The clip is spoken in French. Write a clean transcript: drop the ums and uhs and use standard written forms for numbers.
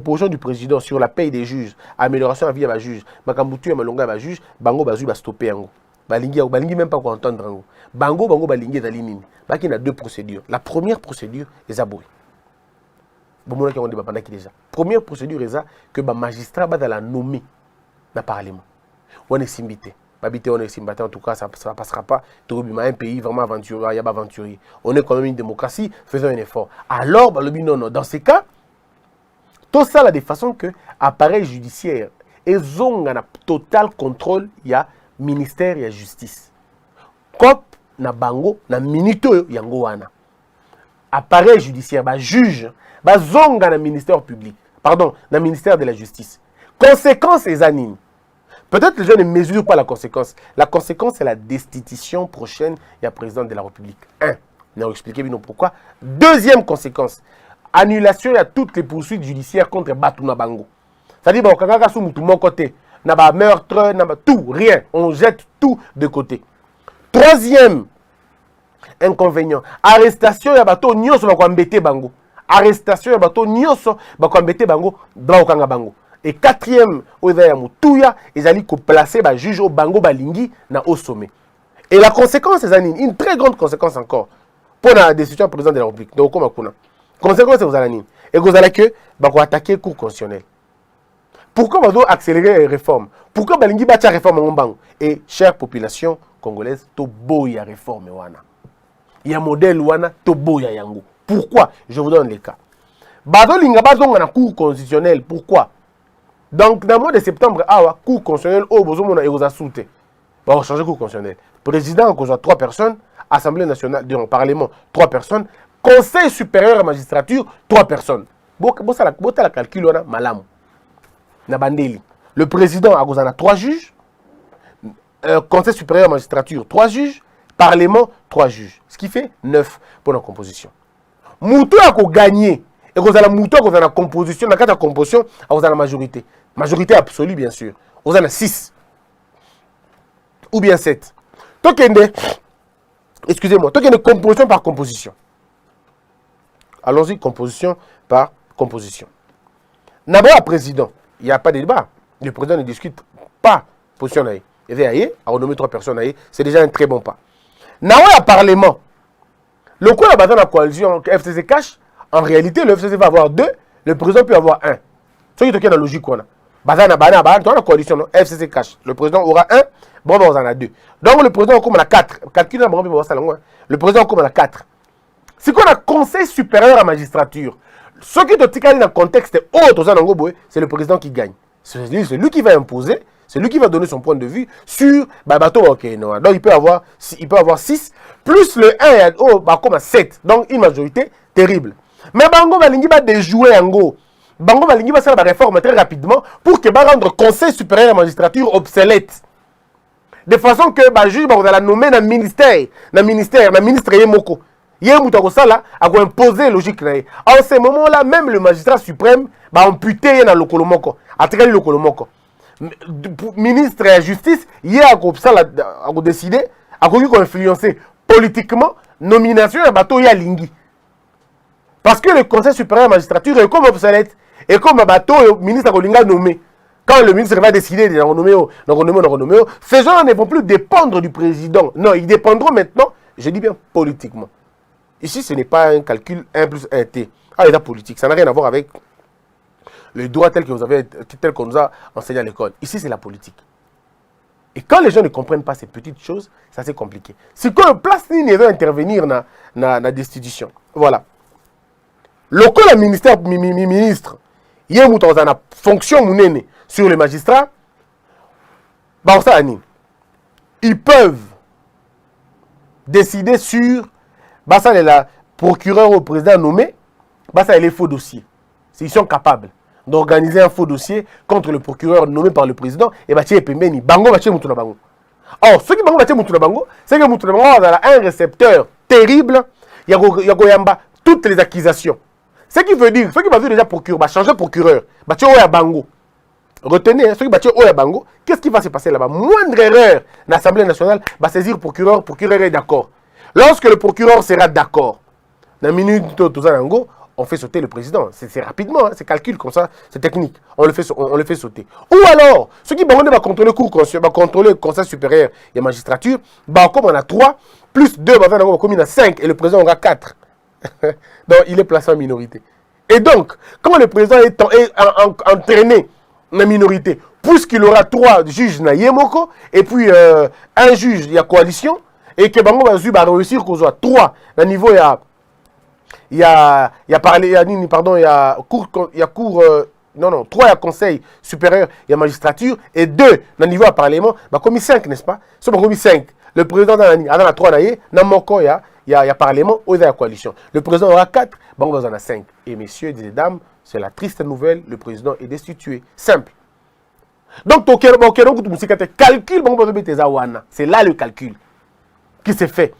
Proposition du président sur la paye des juges, amélioration à vie à la juge, Makambutu et Malonga à la juge, Bango Bazou va stopper Ango. Balingi même pas quoi entendre Ango. Bango Balingi Dalinini. Baki a deux procédures. La première procédure est Zaboui. Bon, on a débat pendant qui déjà. Première procédure est que le magistrat va la nommer dans le Parlement. On est simbité. On est simbité, en tout cas, ça ne passera pas. Un pays vraiment aventurier. On est quand même une démocratie, faisons un effort. Alors, non, dans ces cas, tout ça là de façon que appareil judiciaire et ont un total contrôle, il y a ministère, il y a justice. Cop na bango na minito yango wana. Appareil judiciaire, ba juge, ba zonga na ministère public. Pardon, na ministère de la justice. Conséquence les animes. Peut-être que les gens ne mesurent pas la conséquence. La conséquence c'est la destitution prochaine du président de la République. On a expliqué pourquoi. Deuxième conséquence. Annulation à toutes les poursuites judiciaires contre Batuna Bango. C'est-à-dire, tout mon côté, n'a meurtre, n'a tout, rien. On jette tout de côté. Troisième inconvénient, arrestation à bateau nyoso va embêter Bango. Arrestation à bateau nyoso va embêter Bango dans Okanga Bango. Et quatrième, Mutuya, ils allaient placer le juge au Bango Balingi na au sommet. Et la conséquence, c'est une très grande conséquence encore pour la décision du président de la République. Donc, comment conséquence, c'est vous allez et vous allez que vous attaquer le cours constitutionnel. Pourquoi vous accélérer les réformes? Pourquoi Balingi bat la réforme en Bango? Et chère population congolaise, to boya réforme wana. Il y a un modèle wana to boya yango. Pourquoi? Je vous donne les cas. Bado linga bazonga na cour constitutionnel. Pourquoi? Donc dans le mois de septembre, cour constitutionnel au bozo et vous a sauté. On va changer cour constitutionnel. Président, on a 3 personnes. Assemblée nationale, du Parlement, 3 personnes. Conseil supérieur à la magistrature, 3 personnes. Bota la calcul, on a malam. Nabandeli. Le président a 3 juges. Conseil supérieur à la magistrature, 3 juges. Parlement, 3 juges. Ce qui fait 9 pour la composition. Moutou a gagné. Et vous avez la moutou, vous avez la composition. Dans la composition, vous avez la majorité. Majorité absolue, bien sûr. Vous avez 6. Ou bien 7. Excusez-moi. Donc, il y a une composition par composition. Allons-y, composition par composition. D'abord, président, il n'y a pas de débat. Le président ne discute pas position. Il y a renommer 3 personnes. C'est déjà un très bon pas. D'abord, Parlement. Le coup, dans la coalition FCC cache, en réalité, le FCC va avoir 2, le président peut avoir 1. Ce qui est dans la logique. Dans la coalition, FCC cache. Le président aura 1, bon, on en a 2. Donc, le président a 4. Le président a 4. C'est qu'on a conseil supérieur à la magistrature. Ce qui est dans le contexte haut, c'est le président qui gagne. C'est lui qui va imposer, c'est lui qui va donner son point de vue sur bateau. Donc il peut avoir 6 plus le 1 comme 7. Donc une majorité terrible. Mais Bango Balingi va déjouer Ango. Bango Balingi va faire la réforme très rapidement pour que rendre conseil supérieur à la magistrature obsolète. De façon que le juge va nommer dans le ministère, ministre Yemoko. Il a imposé la logique. En ce moment-là, même le magistrat suprême va amputer dans le Kolomoko. Ministre de la Justice, il a décidé, a influencer politiquement nomination de bateau Yalingi. Parce que le Conseil supérieur de la magistrature est comme obsolète. Et comme un bateau, le ministre a nommé. Quand le ministre va décider de renommer, ces gens ne vont plus dépendre du président. Non, ils dépendront maintenant, je dis bien politiquement. Ici, ce n'est pas un calcul 1 plus 1 T. L'état politique, ça n'a rien à voir avec le droit tel qu'on nous a enseigné à l'école. Ici, c'est la politique. Et quand les gens ne comprennent pas ces petites choses, ça c'est compliqué. C'est qu'on place ni veut intervenir dans la destitution. Voilà. Le ministre, il y a une fonction sur les magistrats. Ils peuvent décider sur le procureur au président nommé, les faux dossiers. Ils sont capables d'organiser un faux dossier contre le procureur nommé par le président et Bango Mutuna Bango. Or, ce qui Mutuna Bango, c'est que Mutuna Bango a un récepteur terrible, il y a toutes les accusations. Ce qui veut dire, ceux qui vont déjà procureur, changer de procureur, Bango. Retenez, ceux qui battent Oya Bango, qu'est-ce qui va se passer là-bas? Moindre erreur, l'Assemblée nationale va saisir le procureur est d'accord. Lorsque le procureur sera d'accord, dans une minute, on fait sauter le président. C'est rapidement, hein, c'est calcul comme ça, c'est technique. On le fait sauter. Ou alors, ceux qui vont contrôler le conseil supérieur et la magistrature, comme on a 3, plus 2, comme il a 5, et le président aura 4. Donc, il est placé en minorité. Et donc, quand le président est entraîné en minorité, puisqu'il aura 3 juges na Yemoko, et puis un juge, il y a coalition, et que Bango va réussir qu'on soit 3 à niveau, il y a 3 il y a conseil supérieur, il y a magistrature, et 2 à niveau à parlement, comme 5, n'est-ce pas? C'est comme 5. Le président a 3 na Moko, il y a parlement, il y a coalition. Le président aura 4, Bango en a 5. Et messieurs et dames, c'est la triste nouvelle, le président est destitué. Simple. Donc, c'est là le calcul qui s'est fait.